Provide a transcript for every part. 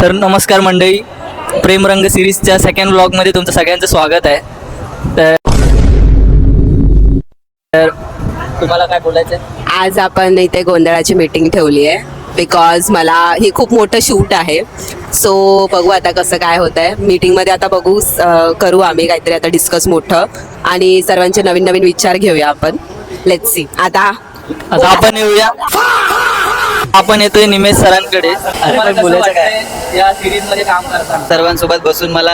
तर नमस्कार मंडळी, प्रेमरंग सिरीजच्या सेकंड ब्लॉगमध्ये तुमचं सगळ्यांचं स्वागत आहे. तर तुम्हाला काय बोलायचं आहे? आज आपण इथे गोंधळाची मीटिंग ठेवली आहे बिकॉज मला ही खूप मोठं शूट आहे. सो बघू आता कसं काय होत आहे मीटिंगमध्ये. आता बघू करू आम्ही काहीतरी आता डिस्कस मोठं आणि सर्वांचे नवीन नवीन विचार घेऊया आपण. Let's see. आता आपण येऊया, आपण येतोय निमेश सरांकडे. बोलायचं काय या सिरीज मध्ये काम करताना? सर्वांसोबत बसून मला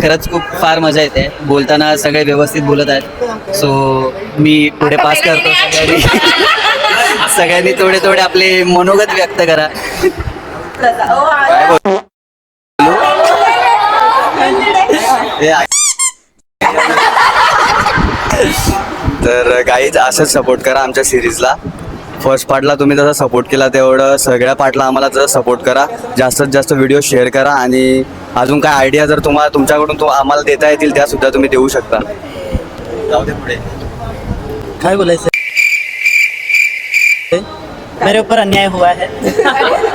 खरंच खूप फार मजा येते. बोलताना सगळे व्यवस्थित बोलत आहेत. सो मी पुढे पास करतो. सगळ्यांनी थोडे थोडे आपले मनोगत व्यक्त करा. तर गाईज असंच सपोर्ट करा आमच्या सिरीजला. फर्स्ट पार्टला तुम्ही जसा सपोर्ट केला तेवढं सगळ्या पार्टला आम्हाला जसं सपोर्ट करा. जास्तीत जास्त व्हिडिओ शेअर करा आणि अजून काय आयडिया जर तुमच्याकडून आम्हाला देता येतील त्यासुद्धा तुम्ही देऊ शकता. जाऊ दे पुढे. काय बोलायचं? मेरे ऊपर अन्याय हुआ है.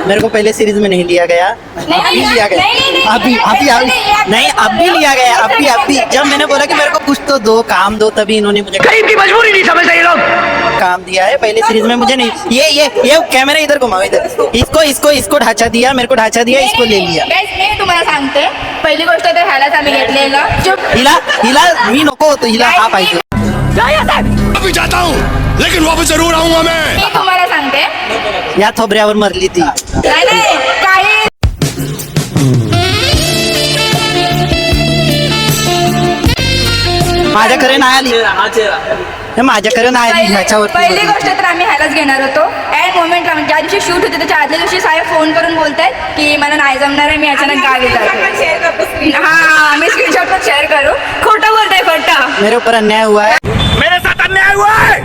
मेरे को पहले सीरीज में नहीं लिया गया. अभी लिया गया. अभी नहीं, अभी लिया गया. अभी जब मैंने बोला कि मेरे को कुछ तो दो, काम दो, तभी इन्होंने मुझे कहीं की मजबूरी नहीं समझते ये लोग. काम दिया है. पहले सीरीज में मुझे नहीं. ये कैमरा इधर घुमाओ, इधर इसको ढांचा दिया, मेरे को ढांचा दिया, इसको ले लिया. मी तुम्हाला सांगते, पहिली गोष्ट तर ह्यालाच आम्ही घेतलेलं. हिला मी नको होतो. हिला हा पाहिजे. अभी जाता हूँ लेकिन वापस जरूर आऊंगा मैं. मी तुम्हाला सांगते, या थोबऱ्यावर मरली ती. नाही काही माझ्याकडे नाही आली. माझ्याकडे नाही आली ह्याच्यावर. पहिली गोष्ट तर आम्ही ह्यालाच घेणार होतो. ॲट मोमेंटला म्हणजे ज्या दिवशी शूट होते त्याच्या आदल्या दिवशी साहेब फोन करून बोलतायत की मला नाही जमणार आहे, मी अचानक गावी जाते. हा, मी स्क्रीनशॉट पण शेअर करू. खोटं बोलताय, खोटं. मेरे ऊपर अन्याय हुआ है. मेरे साथ अन्याय हुआ है.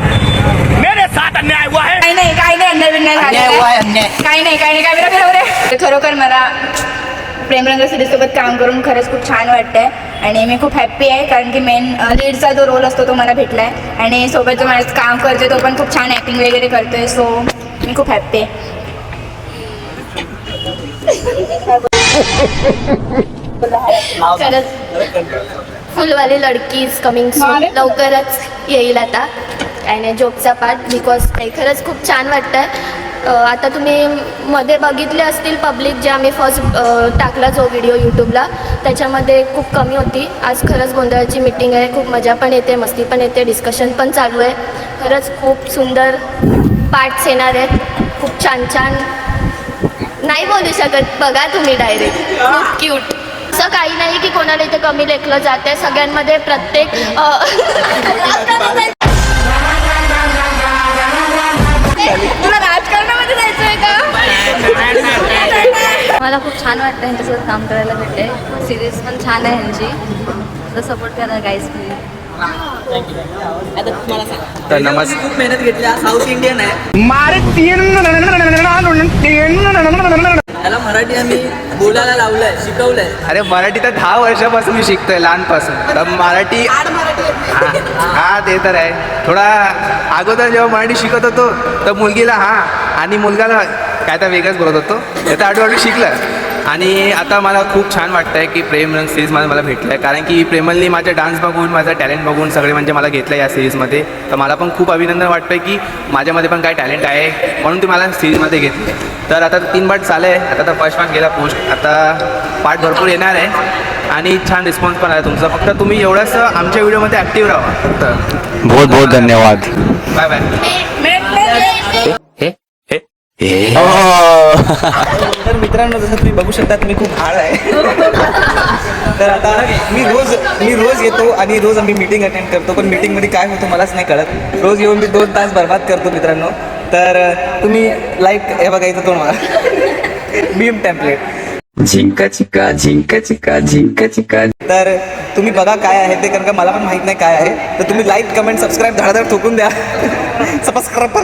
मेरे साथ अन्याय हुआ है. काही नाही अन्याय अन्याय हुआ है. अन्याय काही नाही काय फिरव रे. खरोखर मला प्रेमरंग सिरीजसोबत काम करून खरंच खूप छान वाटतंय आणि मी खूप हॅप्पी आहे कारण की मेन लीडचा जो रोल असतो तो मला भेटला आहे आणि सोबत जो मला काम करतोय तो पण खूप छान ॲक्टिंग वगैरे करतोय. सो मी खूप हॅप्पी आहे. खरंच फुलवाली लडकी इज कमिंग सून. लवकरच येईल आता. आणि जोकचा पार्ट बिकॉज ते खरंच खूप छान वाटतं. आता तुम्ही मध्ये बघितले असतील पब्लिक जे आम्ही फर्स्ट टाकला जो व्हिडिओ यूट्यूबला, त्याच्यामध्ये खूप कमी होती. आज खरंच गोंधळाची मीटिंग आहे. खूप मजा पण येते, मस्ती पण येते, डिस्कशन पण चालू आहे. खरंच खूप सुंदर पार्ट्स येणार आहेत. खूप छान छान नाही बोलू शकत. बघा तुम्ही डायरेक्ट. खूप क्यूट. असं काही नाही की कोणाला इथे कमी लेखलं जाते. सगळ्यांमध्ये प्रत्येक तुला राजकारणामध्ये जायचं आहे का? मला खूप छान वाटतं यांच्यासोबत काम करायला भेटते. सिरीज पण छान आहे ह्यांची. तर सपोर्ट करा गाईज प्लीज. तर नमस्कार. खूप मेहनत घेतली. साऊथ इंडियन आहे. त्याला मराठी आम्ही बोलायला लावलंय, शिकवलंय. अरे मराठी तर 10 वर्षापासून मी शिकतोय, लहानपासून. तर मराठी हा ते तर आहे. थोडा अगोदर जेव्हा मराठी शिकत होतो तर मुलगीला आणि मुलगाला काय तर वेगळंच बोलत होतो. तर हळूहळू शिकलं आणि आता मला खूप छान वाटतं आहे की प्रेमरंग सिरीजमध्ये मला भेटलं आहे. कारण की प्रेमलनी माझा डान्स बघून, माझा टॅलेंट बघून सगळे म्हणजे मला घेतलं या सिरीजमध्ये. तर मला पण खूप अभिनंदन वाटतं आहे की माझ्यामध्ये पण काय टॅलेंट आहे म्हणून ती मला सिरीजमध्ये घेतली. तर आता 3 पार्ट झालं आहे. आता तर फर्स्ट पार्ट गेला पोस्ट. आता पार्ट भरपूर येणार आहे आणि छान रिस्पॉन्स पण आहे तुमचा. फक्त तुम्ही एवढंच आमच्या व्हिडिओमध्ये ॲक्टिव्ह राहा. फक्त बहुत बहुत धन्यवाद. Bye bye. तर मित्रांनो, जसं तुम्ही बघू शकता मी खूप हाड आहे. तर आता मी रोज येतो आणि रोज आम्ही मीटिंग अटेंड करतो. पण मीटिंगमध्ये काय होतं मलाच नाही कळत. रोज येऊन मी 2 तास बर्बाद करतो मित्रांनो. तर तुम्ही लाईक हे बघायचं तो मला बीम टेम्पलेट झिंका चिका झिंका चिका झिंका चिका. तर तुम्ही बघा काय आहे ते, कारण का मला पण माहीत नाही काय आहे. तर तुम्ही लाईक, कमेंट, सबस्क्राईब धडाधड ठोकून द्या. सबस्क्राईब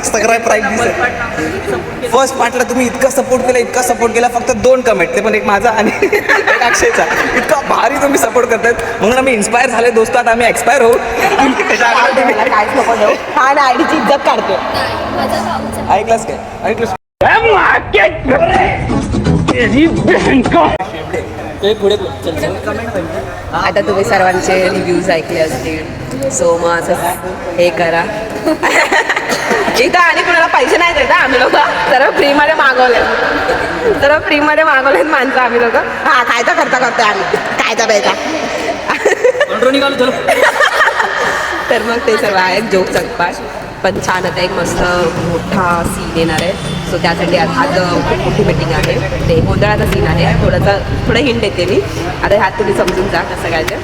फर्स्ट पार्टला तुम्ही इतका सपोर्ट केला. फक्त 2 कमेंट, ते पण एक माझा आणि एक अक्षयचा. इतका भारी तुम्ही सपोर्ट करतायत म्हणून आम्ही इन्स्पायर झाले दोस्त. आता आम्ही एक्सपायर होऊ. काय नको देऊ. हा ना आयडीची इज्जत काढतो. ऐकलंस काय? पुढे बोल. चल, चल. आता तुम्ही सर्वांचे रिव्ह्यूज ऐकले असतील, सो मग असं हे करा. इथं आणि कोणाला पैसे नाही देत आम्ही लोक, सर्व फ्रीमध्ये मागवलेत माणसं आम्ही लोक. हा खायचा करता करतोय आम्ही, खायचा प्यायचा. कंट्रोल निघालो चलो. तर मग ते सर्व आहे जोक चटपाट, पण छान आता एक मस्त मोठा सीन येणार आहे. सो त्यासाठी आज खूप मोठी मीटिंग आहे. ते गोंधळाचा सीन आहे, थोडं हिंट देते मी. आता ह्यात तुम्ही समजून जा कसं काय ते.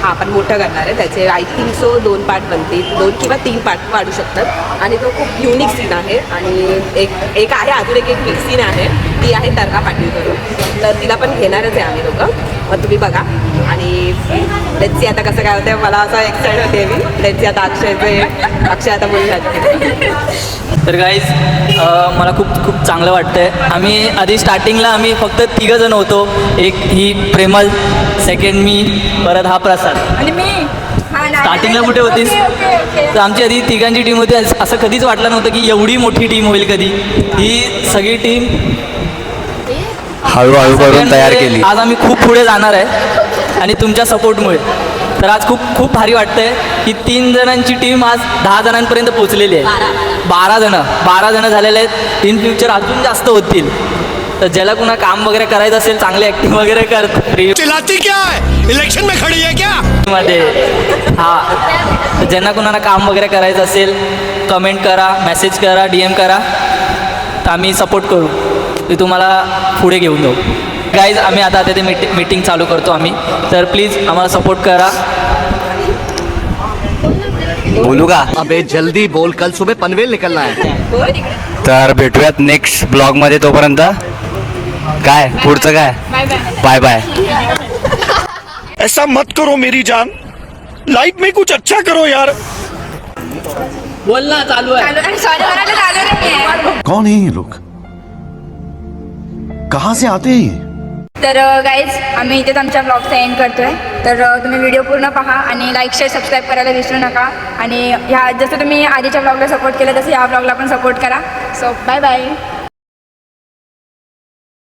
हा आपण मोठं करणार आहे, त्याचे आय थिंक सो 2 पार्ट बनतील, 2 किंवा 3 पार्ट वाढू शकतात. आणि तो खूप युनिक सीन आहे. आणि एक आहे अजून एक बिग सीन आहे, ती आहे तर्का पाटील करून, तर तिला पण घेणारच आहे आम्ही लोक. मग तुम्ही बघा. आणि लेट्स सी आता कसं काय होतं, मला असं एक्साइट होते मी. लेट्स सी आता अक्षय आता बोलणार. तर गाईज मला खूप खूप चांगलं वाटतंय. आम्ही आधी स्टार्टिंगला आम्ही फक्त 3 जण होतो. एक ही प्रेमल, सेकंड मी, परत हा प्रसाद. आणि मी स्टार्टिंगला कुठे होतीस? तर आमची आधी 3घांची टीम होती. असं कधीच वाटलं नव्हतं की एवढी मोठी टीम होईल कधी. ही सगळी टीम हळूहळू करून तयार केली. आज आम्ही खूप पुढे जाणार आहे आणि तुमच्या सपोर्टमुळे. तर आज खूप खूप भारी वाटतंय की 3 जणांची टीम आज 10 जणांपर्यंत पोहोचलेली आहे. 12 जण झालेले आहेत. इन फ्युचर अजून जास्त होतील. तर ज्याला कुणा काम वगैरे करायचं असेल, चांगली ॲक्टिंग वगैरे चिल्लाती क्या है, इलेक्शन में खड़ी है क्या? मध्ये हां, तर ज्यांना कुणाला काम वगैरे करायचं असेल कमेंट करा, मेसेज करा, DM करा, तर आम्ही सपोर्ट करू. ते तुम्हाला पुढे घेऊन जाऊ. गाईज आम्ही आता ते मीटिंग चालू करतो आम्ही. तर प्लीज आम्हाला सपोर्ट करा. बोलू का? अबे जल्दी बोल, कल सुबह पनवेल निकलना है. तर भेटूयात नेक्स्ट ब्लॉगमध्ये. तोपर्यंत काय पुढचं काय, बाय बाय. ऐसा मत करो मेरी जान, लाइफ में कुछ अच्छा करो यार. बोलना चालू आहे. सॉरी म्हणायला चालू नाही आहे. कौन है ये लोग, कहाँ से आते हैं ये? तर गाईज आम्ही इथेच आमच्या ब्लॉगचा एंड करतोय. तर तुम्ही व्हिडिओ पूर्ण पहा आणि लाईक शेअर सबस्क्राईब करायला विसरू नका. आणि ह्या जसं तुम्ही आधीच्या ब्लॉगला सपोर्ट केलं तसं ह्या ब्लॉगला पण सपोर्ट करा. So bye bye.